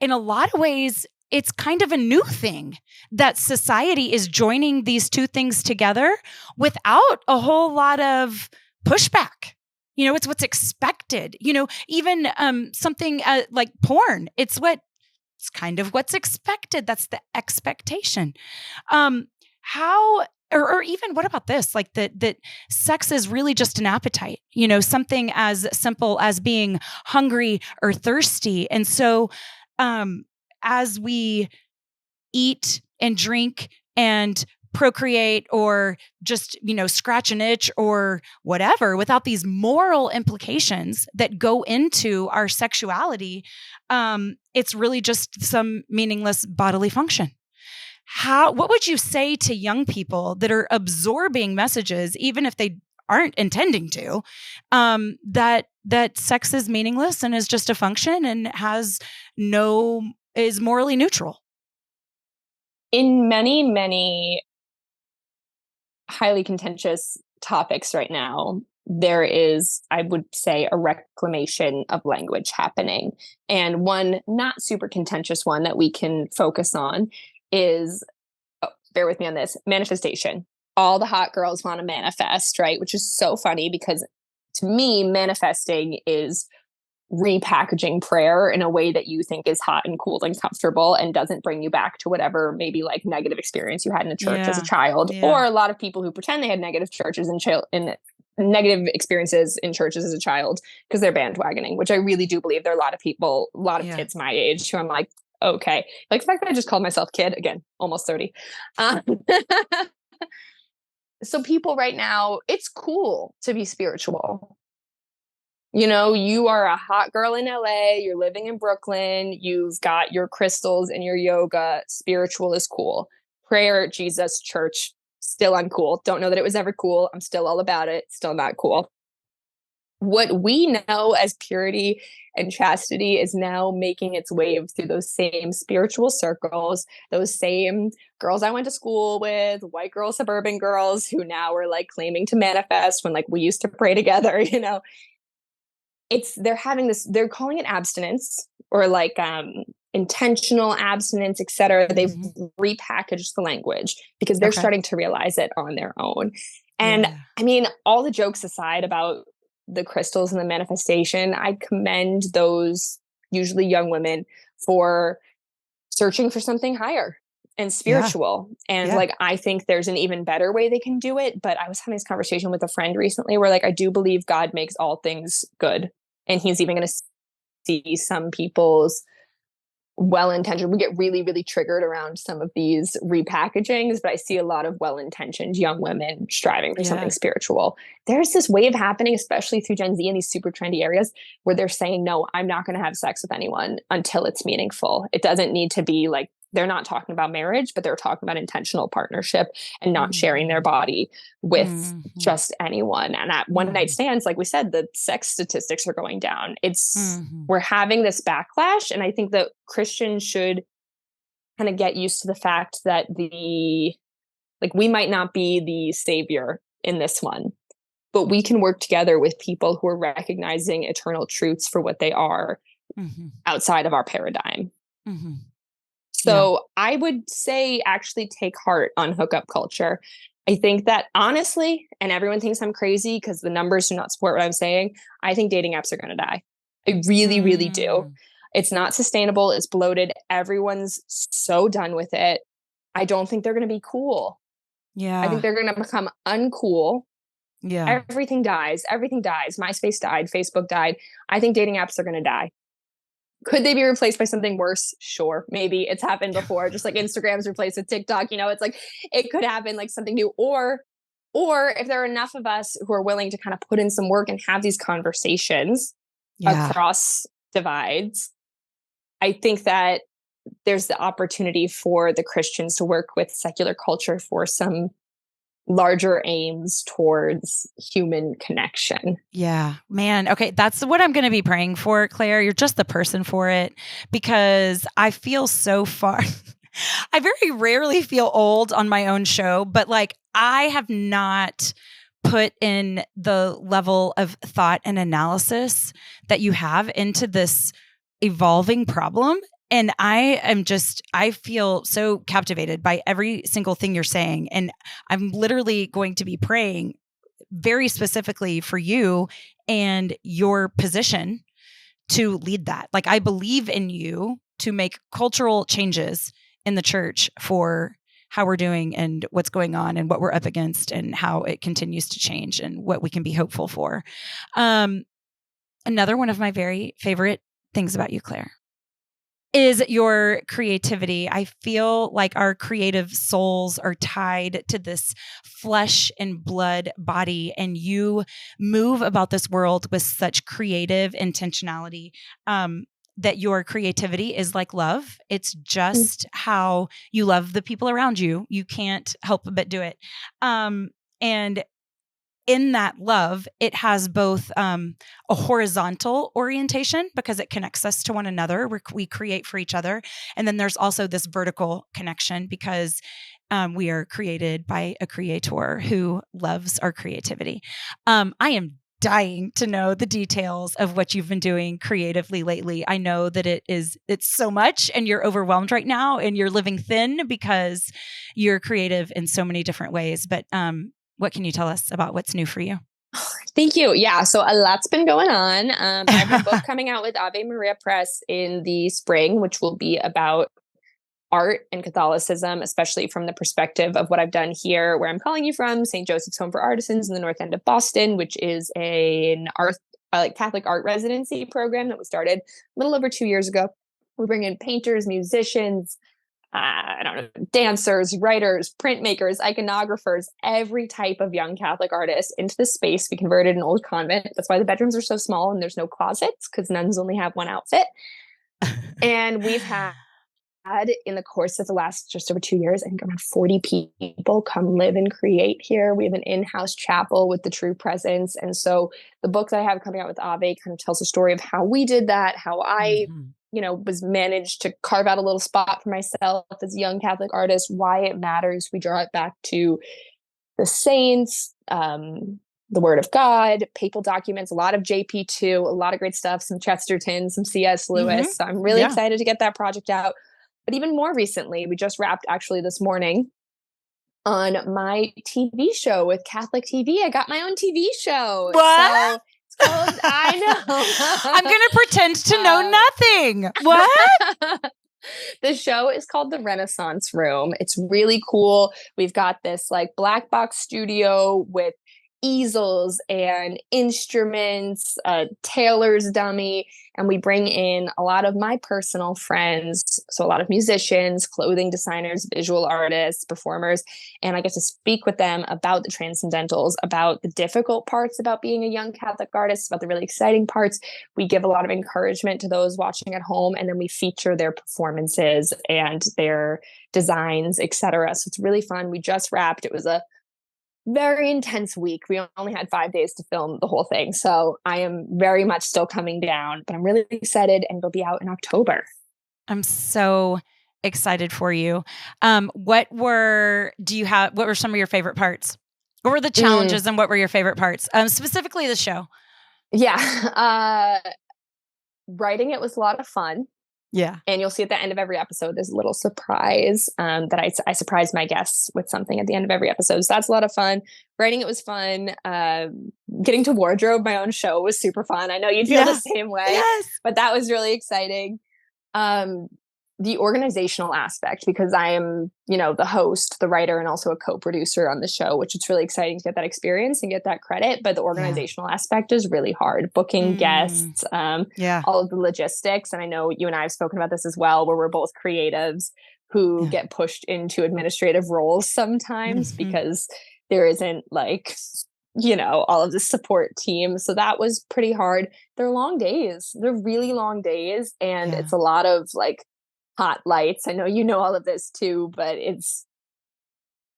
in a lot of ways, it's kind of a new thing that society is joining these two things together without a whole lot of pushback. It's what's expected, even something like porn. It's kind of what's expected. That's the expectation. Or even what about this? Like that sex is really just an appetite, something as simple as being hungry or thirsty. And so, as we eat and drink and procreate or just, scratch an itch or whatever, without these moral implications that go into our sexuality, it's really just some meaningless bodily function. What would you say to young people that are absorbing messages, even if they aren't intending to, that sex is meaningless and is just a function and is morally neutral? In many, many highly contentious topics right now, there is, I would say, a reclamation of language happening. And one not super contentious one that we can focus on is, bear with me on this, manifestation. All the hot girls want to manifest, right? Which is so funny because to me, manifesting is repackaging prayer in a way that you think is hot and cool and comfortable and doesn't bring you back to whatever maybe like negative experience you had in a church as a child. Or a lot of people who pretend they had negative churches and negative experiences in churches as a child because they're bandwagoning, which I really do believe there are a lot of people, a lot of kids my age who I'm like, okay, like the fact that I just called myself kid, again, almost 30. So people right now, it's cool to be spiritual. You are a hot girl in LA, you're living in Brooklyn, you've got your crystals and your yoga. Spiritual is cool. Prayer, Jesus, church, still uncool. Don't know that it was ever cool. I'm still all about it. Still not cool. What we know as purity and chastity is now making its way through those same spiritual circles, those same girls I went to school with, white girls, suburban girls who now are like claiming to manifest when like we used to pray together, they're having this, they're calling it abstinence or like intentional abstinence, et cetera. They've repackaged the language because they're starting to realize it on their own. And I mean, all the jokes aside about the crystals and the manifestation, I commend those usually young women for searching for something higher and spiritual. And like, I think there's an even better way they can do it. But I was having this conversation with a friend recently where like, I do believe God makes all things good. And he's even going to see some people's well-intentioned. We get really, really triggered around some of these repackagings, but I see a lot of well-intentioned young women striving for something spiritual. There's this wave happening, especially through Gen Z in these super trendy areas where they're saying, no, I'm not going to have sex with anyone until it's meaningful. It doesn't need to be like, they're not talking about marriage, but they're talking about intentional partnership and not sharing their body with just anyone. And at one night stands, like we said, the sex statistics are going down. We're having this backlash. And I think that Christians should kind of get used to the fact that we might not be the savior in this one, but we can work together with people who are recognizing eternal truths for what they are outside of our paradigm. So I would say actually take heart on hookup culture. I think that honestly, and everyone thinks I'm crazy because the numbers do not support what I'm saying, I think dating apps are going to die. I really, really do. It's not sustainable. It's bloated. Everyone's so done with it. I don't think they're going to be cool. I think they're going to become uncool. Everything dies. Everything dies. MySpace died. Facebook died. I think dating apps are going to die. Could they be replaced by something worse? Sure. Maybe it's happened before, just like Instagram's replaced with TikTok, it's like, it could happen like something new, or if there are enough of us who are willing to kind of put in some work and have these conversations across divides, I think that there's the opportunity for the Christians to work with secular culture for some larger aims towards human connection. Yeah, man. Okay. That's what I'm going to be praying for, Claire. You're just the person for it, because I feel so far. I very rarely feel old on my own show, but like I have not put in the level of thought and analysis that you have into this evolving problem. And I feel so captivated by every single thing you're saying. And I'm literally going to be praying very specifically for you and your position to lead that. Like, I believe in you to make cultural changes in the church for how we're doing and what's going on and what we're up against and how it continues to change and what we can be hopeful for. Another one of my very favorite things about you, Claire, is your creativity. I feel like our creative souls are tied to this flesh and blood body, and you move about this world with such creative intentionality. That your creativity is like love. It's just how you love the people around you. You can't help but do it. And in that love, it has both a horizontal orientation because it connects us to one another. We create for each other. And then there's also this vertical connection because we are created by a creator who loves our creativity. I am dying to know the details of what you've been doing creatively lately. I know that it's so much and you're overwhelmed right now and you're living thin because you're creative in so many different ways. But what can you tell us about what's new for you? Thank you. Yeah. So a lot's been going on. I have a book coming out with Ave Maria Press in the spring, which will be about art and Catholicism, especially from the perspective of what I've done here, where I'm calling you from, St. Joseph's Home for Artisans in the North End of Boston, which is an art, Catholic art residency program that was started a little over 2 years ago. We bring in painters, musicians, dancers, writers, printmakers, iconographers, every type of young Catholic artist into the space. We converted an old convent. That's why the bedrooms are so small and there's no closets, because nuns only have one outfit. And we've had in the course of the last just over 2 years, I think around 40 people come live and create here. We have an in-house chapel with the True Presence. And so the book that I have coming out with Ave kind of tells the story of how we did that, how I was managed to carve out a little spot for myself as a young Catholic artist, why it matters. We draw it back to the saints, the Word of God, papal documents, a lot of JP2, a lot of great stuff, some Chesterton, some C.S. Lewis. So I'm really excited to get that project out. But even more recently, we just wrapped actually this morning on my TV show with Catholic TV. I got my own TV show. What? So I know. I'm going to pretend to know nothing. What? The show is called The Renaissance Room. It's really cool. We've got this like black box studio with easels and instruments, a tailor's dummy, and we bring in a lot of my personal friends. So a lot of musicians, clothing designers, visual artists, performers, and I get to speak with them about the transcendentals, about the difficult parts about being a young Catholic artist, about the really exciting parts. We give a lot of encouragement to those watching at home, and then we feature their performances and their designs, etc. So it's really fun. We just wrapped. It was a very intense week. We only had 5 days to film the whole thing. So I am very much still coming down, but I'm really excited, and it'll be out in October. I'm so excited for you. What were some of your favorite parts? What were the challenges and what were your favorite parts? Specifically the show. Yeah. Writing it was a lot of fun. Yeah. And you'll see at the end of every episode, there's a little surprise that I surprise my guests with something at the end of every episode. So that's a lot of fun. Writing it was fun. Getting to wardrobe my own show was super fun. I know you feel the same way, but that was really exciting. The organizational aspect, because I am, the host, the writer, and also a co-producer on the show, which it's really exciting to get that experience and get that credit. But the organizational aspect is really hard. Booking guests, all of the logistics. And I know you and I have spoken about this as well, where we're both creatives who get pushed into administrative roles sometimes because there isn't all of the support team. So that was pretty hard. They're long days. They're really long days. And it's a lot of hot lights. I know you know all of this too, but it's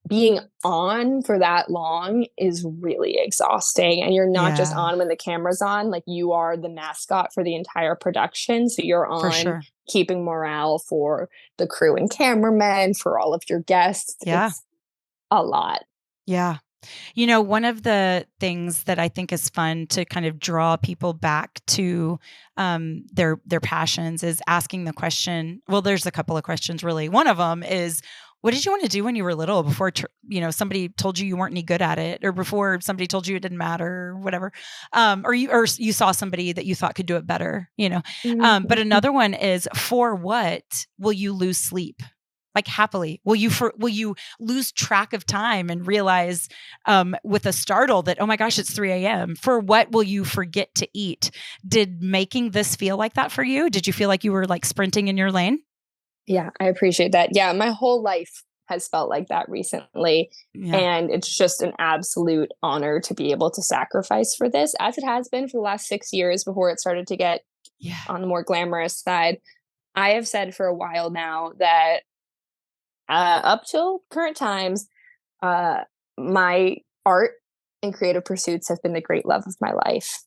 being on for that long is really exhausting. And you're not just on when the camera's on, you are the mascot for the entire production. So you're on keeping morale for the crew and cameramen, for all of your guests. Yeah. It's a lot. Yeah. One of the things that I think is fun to kind of draw people back to their passions is asking the question. Well, there's a couple of questions, really. One of them is, what did you want to do when you were little before, somebody told you weren't any good at it, or before somebody told you it didn't matter, or whatever, or you saw somebody that you thought could do it better, But another one is, for what will you lose sleep? like happily? Will you lose track of time and realize with a startle that, oh my gosh, it's 3 a.m.? For what will you forget to eat? Did making this feel like that for you? Did you feel like you were like sprinting in your lane? Yeah, I appreciate that. Yeah, my whole life has felt like that recently. Yeah. And it's just an absolute honor to be able to sacrifice for this, as it has been for the last 6 years before it started to get on the more glamorous side. I have said for a while now that up till current times, my art and creative pursuits have been the great love of my life.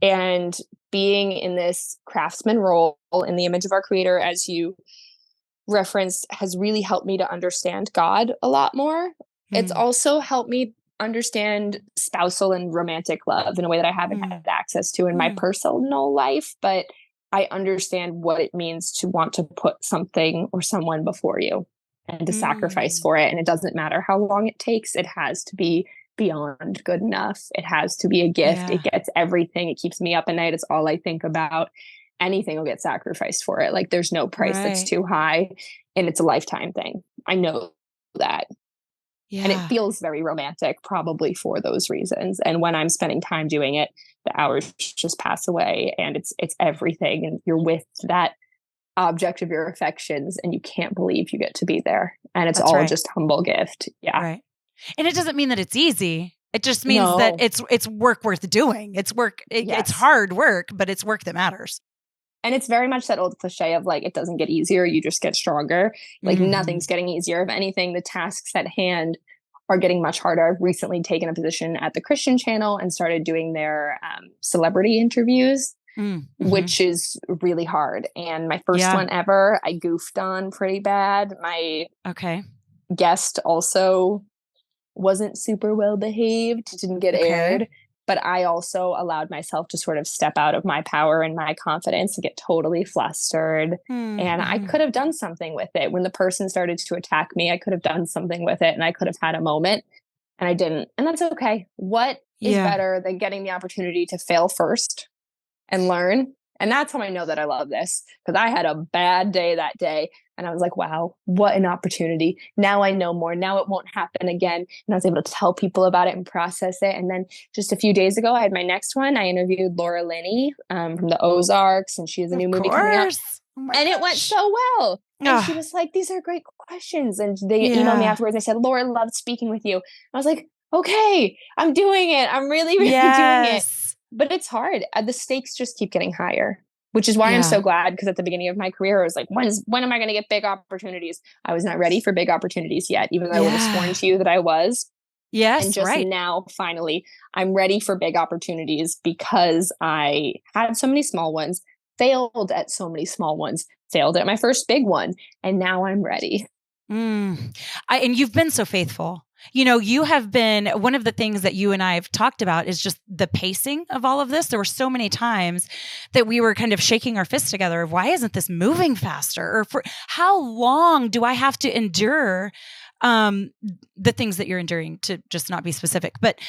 Yeah. And being in this craftsman role in the image of our creator, as you referenced, has really helped me to understand God a lot more. It's also helped me understand spousal and romantic love in a way that I haven't had access to in my personal life, but I understand what it means to want to put something or someone before you and to sacrifice for it. And it doesn't matter how long it takes. It has to be beyond good enough. It has to be a gift. It gets everything. It keeps me up at night. It's all I think about. Anything will get sacrificed for it. Like there's no price that's too high, and it's a lifetime thing. I know that. Yeah. And it feels very romantic, probably for those reasons. And when I'm spending time doing it, the hours just pass away, and it's everything. And you're with that object of your affections, and you can't believe you get to be there. And it's all just humble gift. Yeah. Right. And it doesn't mean that it's easy. It just means that it's work worth doing. It's work. It's hard work, but it's work that matters. And it's very much that old cliche of like, it doesn't get easier, you just get stronger. Like nothing's getting easier. If anything, the tasks at hand are getting much harder. I've recently taken a position at the Christian channel and started doing their celebrity interviews, which is really hard. And my first one ever, I goofed on pretty bad. My guest also wasn't super well behaved, didn't get aired. But I also allowed myself to sort of step out of my power and my confidence and get totally flustered. And I could have done something with it. When the person started to attack me, I could have done something with it, and I could have had a moment, and I didn't. And that's okay. What is better than getting the opportunity to fail first and learn? And that's how I know that I love this, because I had a bad day that day. And I was like, wow, what an opportunity. Now I know more. Now it won't happen again. And I was able to tell people about it and process it. And then just a few days ago, I had my next one. I interviewed Laura Linney from the Ozarks, and she has a new movie coming out. And it went so well. And she was like, these are great questions. And they emailed me afterwards. And they said, Laura loved speaking with you. I was like, okay, I'm doing it. I'm really, really doing it. But it's hard. The stakes just keep getting higher, which is why I'm so glad, because at the beginning of my career, I was like, when am I going to get big opportunities? I was not ready for big opportunities yet, even though I would have sworn to you that I was. Yes, and just now, finally, I'm ready for big opportunities because I had so many small ones, failed at so many small ones, failed at my first big one, and now I'm ready. And you've been so faithful. You know, you have been, one of the things that you and I have talked about is just the pacing of all of this. There were so many times that we were kind of shaking our fists together of, why isn't this moving faster? Or for how long do I have to endure the things that you're enduring, to just not be specific, but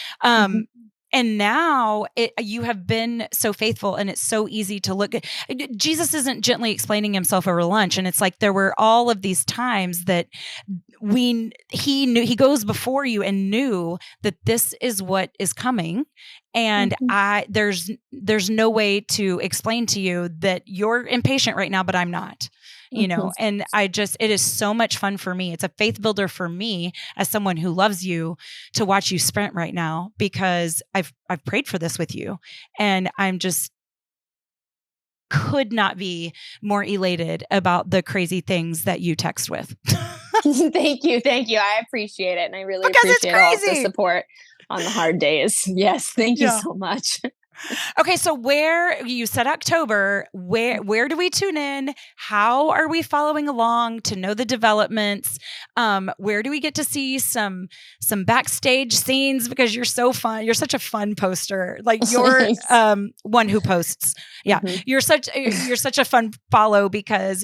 and now you have been so faithful, and it's so easy to look at. Jesus isn't gently explaining himself over lunch. And it's like, there were all of these times that he knew, he goes before you and knew that this is what is coming. And there's no way to explain to you that you're impatient right now, but I'm not. You know, and it is so much fun for me. It's a faith builder for me as someone who loves you to watch you sprint right now, because I've prayed for this with you, and I'm just could not be more elated about the crazy things that you text with. Thank you. I appreciate it. And I really appreciate all the support on the hard days. Yes. Thank you so much. Okay, so where you said October, where do we tune in? How are we following along to know the developments? Where do we get to see some backstage scenes? Because you're so fun. You're such a fun poster. Like you're one who posts. Yeah, you're such a fun follow, because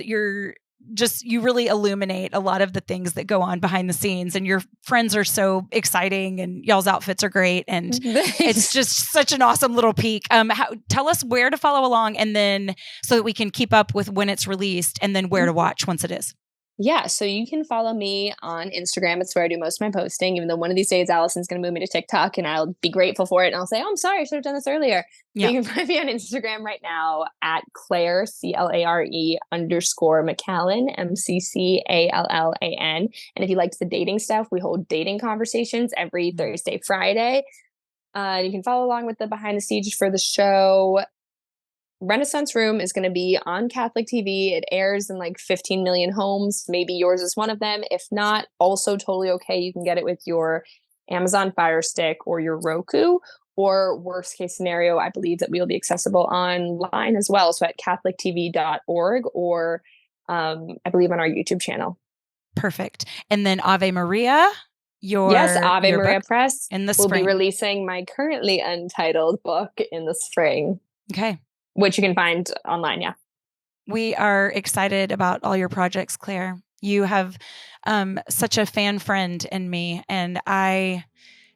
you really illuminate a lot of the things that go on behind the scenes, and your friends are so exciting, and y'all's outfits are great. And it's just such an awesome little peek. Tell us where to follow along, and then so that we can keep up with when it's released, and then where to watch once it is. Yeah, so you can follow me on Instagram. It's where I do most of my posting, even though one of these days Allison's going to move me to TikTok and I'll be grateful for it. And I'll say, oh, I'm sorry, I should have done this earlier. Yeah. But you can find me on Instagram right now at Clare, CLARE _McCallan, MCCALLAN. And if you liked the dating stuff, we hold dating conversations every Thursday, Friday. You can follow along with the behind the scenes for the show. Renaissance Room is going to be on Catholic TV. It airs in like 15 million homes. Maybe yours is one of them. If not, also totally okay. You can get it with your Amazon Fire Stick or your Roku. Or worst case scenario, I believe that we will be accessible online as well. So at catholictv.org or I believe on our YouTube channel. Perfect. And then Ave Maria. Yes, Ave Maria Press in the will spring. be releasing my currently untitled book in the spring. Okay. Which you can find online, yeah. We are excited about all your projects, Clare. You have such a fan friend in me, and I'm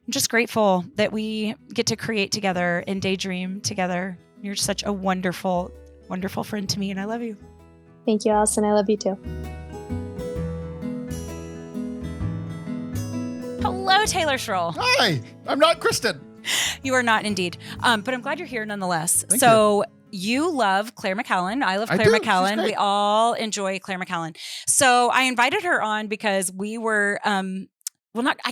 just grateful that we get to create together and daydream together. You're such a wonderful, wonderful friend to me, and I love you. Thank you, Allison. I love you too. Hello, Taylor Schroll. Hi, I'm not Kristen. You are not indeed. But I'm glad you're here nonetheless. Thank you. You love Clare McCallan. I love I Clare do. McCallan. We all enjoy Clare McCallan. So I invited her on because we were, I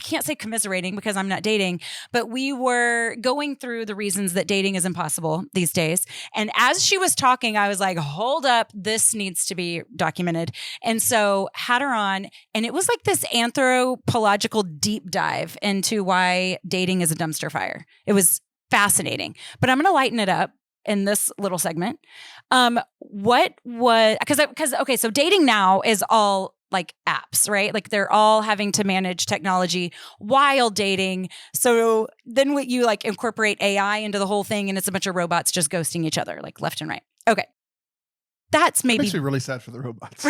can't say commiserating because I'm not dating, but we were going through the reasons that dating is impossible these days. And as she was talking, I was like, hold up, this needs to be documented. And so had her on, and it was like this anthropological deep dive into why dating is a dumpster fire. It was fascinating, but I'm going to lighten it up in this little segment. So dating now is all like apps, right? Like they're all having to manage technology while dating. So then you like incorporate AI into the whole thing and it's a bunch of robots just ghosting each other like left and right. Okay. That's maybe. It makes me really sad for the robots.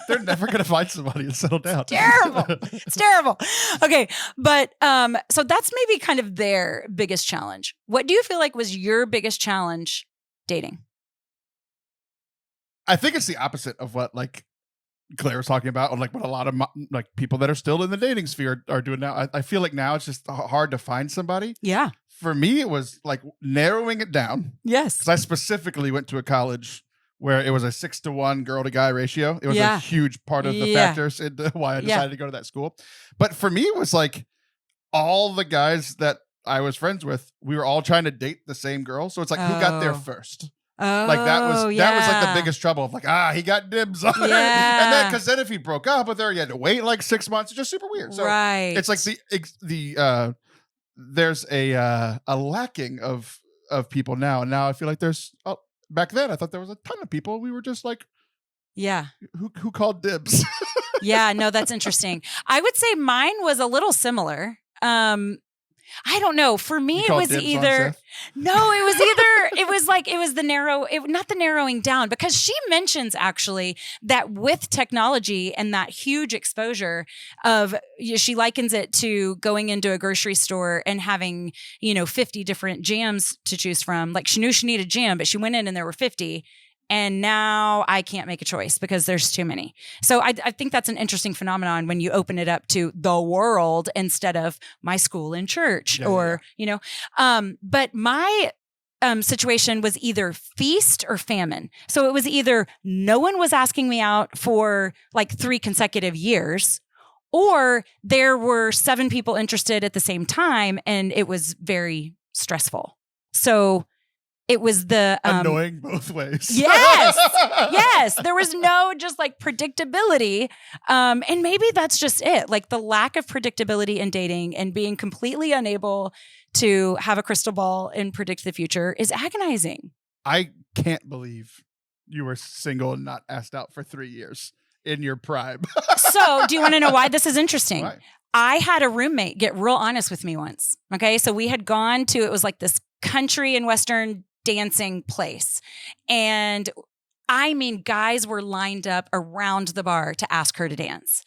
They're never going to find somebody and settle down. Terrible. It's terrible. Okay. But so that's maybe kind of their biggest challenge. What do you feel like was your biggest challenge dating? I think it's the opposite of what like Claire was talking about, or like what a lot of like people that are still in the dating sphere are doing now. I feel like now it's just hard to find somebody. Yeah. For me, it was like narrowing it down. Yes. Because I specifically went to a college where it was a 6-to-1 girl to guy ratio. It was a huge part of the factors in why I decided to go to that school. But for me, it was like all the guys that I was friends with, we were all trying to date the same girl. So it's like, who got there first? Like that was like the biggest trouble of like, he got dibs on her. And then, cause then if he broke up with her, you had to wait like 6 months. It's just super weird. So it's like there's a lacking of people now. And now I feel like there's, back then, I thought there was a ton of people. We were just like, who called dibs? Yeah, no, that's interesting. I would say mine was a little similar. I don't know. For me, it was either not the narrowing down, because she mentions actually that with technology and that huge exposure she likens it to going into a grocery store and having, 50 different jams to choose from. Like she knew she needed jam, but she went in and there were 50. And now I can't make a choice because there's too many. So I think that's an interesting phenomenon when you open it up to the world instead of my school and church but my situation was either feast or famine. So it was either no one was asking me out for like 3 consecutive years, or there were 7 people interested at the same time and it was very stressful. So it was the annoying both ways. Yes. There was no just like predictability. And maybe that's just it. Like the lack of predictability in dating and being completely unable to have a crystal ball and predict the future is agonizing. I can't believe you were single and not asked out for 3 years in your prime. So do you want to know why this is interesting? Why? I had a roommate get real honest with me once. Okay. So we had gone to, it was like this country and Western dancing place. And I mean, guys were lined up around the bar to ask her to dance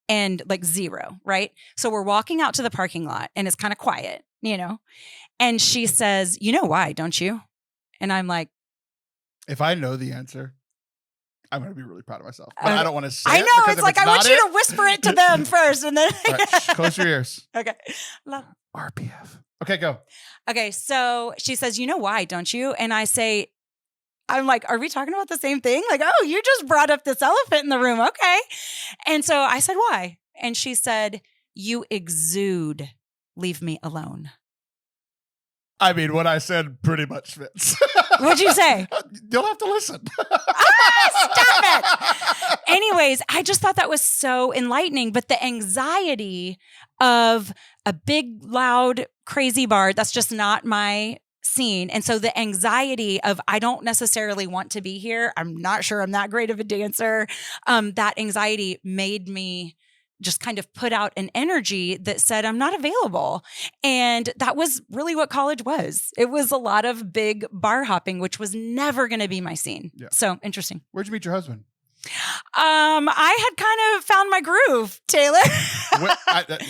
and like zero, right? So we're walking out to the parking lot and it's kind of quiet, and she says, you know why, don't you? And I'm like, if I know the answer, I'm going to be really proud of myself. But I don't want to say I know. It's like, I want you to whisper it to them first. And then right, close your ears. Okay. RPF. Okay, go. Okay. So she says, you know why, don't you? And I say, I'm like, are we talking about the same thing? Like, oh, you just brought up this elephant in the room. Okay. And so I said, why? And she said, you exude. Leave me alone. I mean, what I said pretty much fits. What'd you say? You'll have to listen. Stop it. Anyways, I just thought that was so enlightening. But the anxiety of a big, loud, crazy bar, that's just not my scene. And so the anxiety of, I don't necessarily want to be here. I'm not sure I'm that great of a dancer. That anxiety made me just kind of put out an energy that said, I'm not available. And that was really what college was. It was a lot of big bar hopping, which was never going to be my scene. Yeah. So interesting. Where'd you meet your husband? I had kind of found my groove, Taylor.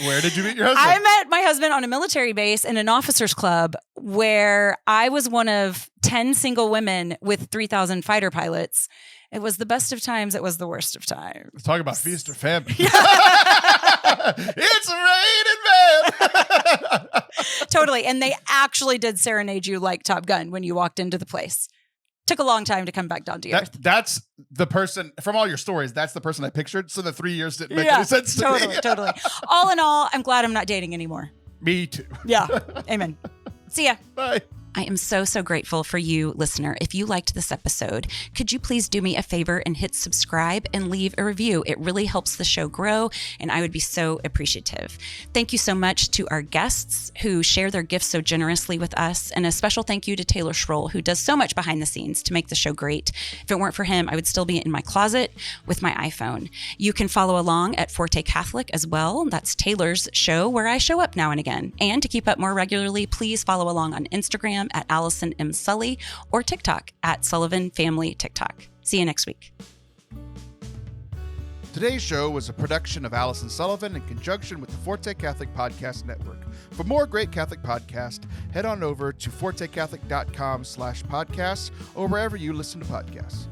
Where did you meet your husband? I met my husband on a military base in an officers club where I was one of 10 single women with 3,000 fighter pilots. It was the best of times. It was the worst of times. Let's talk about feast or famine. It's raining men. Totally. And they actually did serenade you like Top Gun when you walked into the place. Took a long time to come back down to earth. That's the person, from all your stories, that's the person I pictured. So the 3 years didn't make any sense to me. Totally. All in all, I'm glad I'm not dating anymore. Me too. Yeah. Amen. See ya. Bye. I am so grateful for you, listener. If you liked this episode, could you please do me a favor and hit subscribe and leave a review? It really helps the show grow, and I would be so appreciative. Thank you so much to our guests who share their gifts so generously with us, and a special thank you to Taylor Schroll, who does so much behind the scenes to make the show great. If it weren't for him, I would still be in my closet with my iPhone. You can follow along at Forte Catholic as well. That's Taylor's show where I show up now and again. And to keep up more regularly, please follow along on Instagram at Allison M. Sully or TikTok at Sullivan Family TikTok. See you next week. Today's show was a production of Allison Sullivan in conjunction with the Forte Catholic Podcast Network. For more great Catholic podcasts, head on over to fortecatholic.com/podcasts or wherever you listen to podcasts.